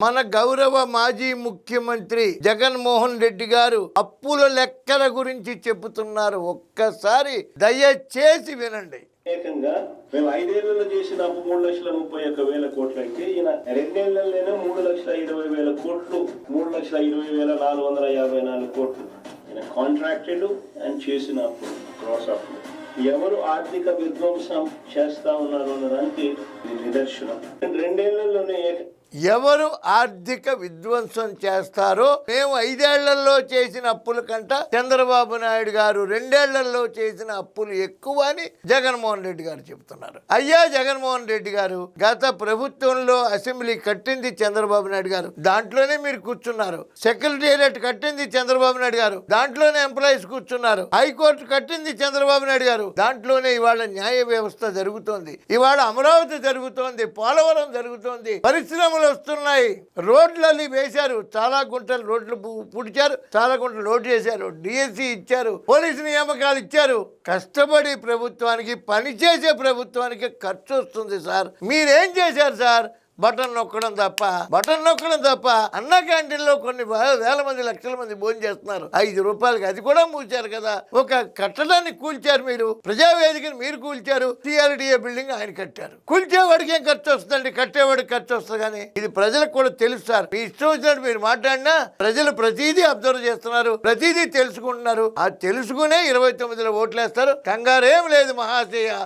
మన గౌరవ మాజీ ముఖ్యమంత్రి జగన్మోహన్ రెడ్డి గారు అప్పుల లెక్కల గురించి చెబుతున్నారు. ఒక్కసారి దయచేసి వినండి. ఏకంగా మేము 5 ఏళ్లలో చేసిన అప్పు 3,31,1,000 కోట్లు అయితే ఈయన 2 ఏళ్లలోనే 3,20,000 కోట్లు, 3,20,454 కోట్లు ఈయన కాంట్రాక్టెడ్ అండ్ చేసిన అప్పు క్రాస్ అప్పు. ఎవరు ఆర్థిక విధ్వంసం చేస్తా ఉన్నారు అన్నదానికి నిదర్శనం. 2 ఏళ్లలోనే ఎవరు ఆర్థిక విధ్వంసం చేస్తారో మేము 5 ఏళ్లలో చేసిన అప్పుల కంట చంద్రబాబు నాయుడు గారు 2 ఏళ్లలో చేసిన అప్పులు ఎక్కువ అని జగన్మోహన్ రెడ్డి గారు చెబుతున్నారు. అయ్యా జగన్మోహన్ రెడ్డి గారు, గత ప్రభుత్వంలో అసెంబ్లీ కట్టింది చంద్రబాబు నాయుడు గారు, దాంట్లోనే మీరు కూర్చున్నారు. సెక్రటేరియట్ కట్టింది చంద్రబాబు నాయుడు గారు, దాంట్లోనే ఎంప్లాయీస్ కూర్చున్నారు. హైకోర్టు కట్టింది చంద్రబాబు నాయుడు గారు, దాంట్లోనే ఇవాళ న్యాయ వ్యవస్థ జరుగుతోంది. ఇవాళ అమరావతి జరుగుతోంది, పోలవరం జరుగుతోంది, పరిశ్రమ వస్తున్నాయి, రోడ్లు వేశారు, చాలా గుంటలు రోడ్లు పుడిచారు, చాలా గుంటలు రోడ్డు చేశారు, డిఎస్సి ఇచ్చారు, పోలీసు నియామకాలు ఇచ్చారు. కష్టపడి ప్రభుత్వానికి, పనిచేసే ప్రభుత్వానికి ఖర్చు వస్తుంది సార్. మీరేం చేశారు సార్? బటన్ నొక్కడం తప్ప అన్న క్యాంటీన్లో కొన్ని వేల మంది, లక్షల మంది భోజనం చేస్తున్నారు 5 రూపాయలకి. అది కూడా మూల్చారు కదా. ఒక కట్టడాన్ని కూల్చారు మీరు, ప్రజావేదికని మీరు కూల్చారు, టీఆర్డీఏ బిల్డింగ్ ఆయన కట్టారు. కూల్చేవాడికి ఏం ఖర్చు వస్తుందండి? కట్టేవాడికి ఖర్చు వస్తుంది. కానీ ఇది ప్రజలకు కూడా తెలుసు సార్. మీ ఇష్టం వచ్చినట్టు మీరు మాట్లాడినా ప్రజలు ప్రతిదీ అబ్జర్వ్ చేస్తున్నారు, ప్రతిదీ తెలుసుకుంటున్నారు. ఆ తెలుసుకునే 29లో ఓట్లేస్తారు. కంగారేం లేదు మహాశయ.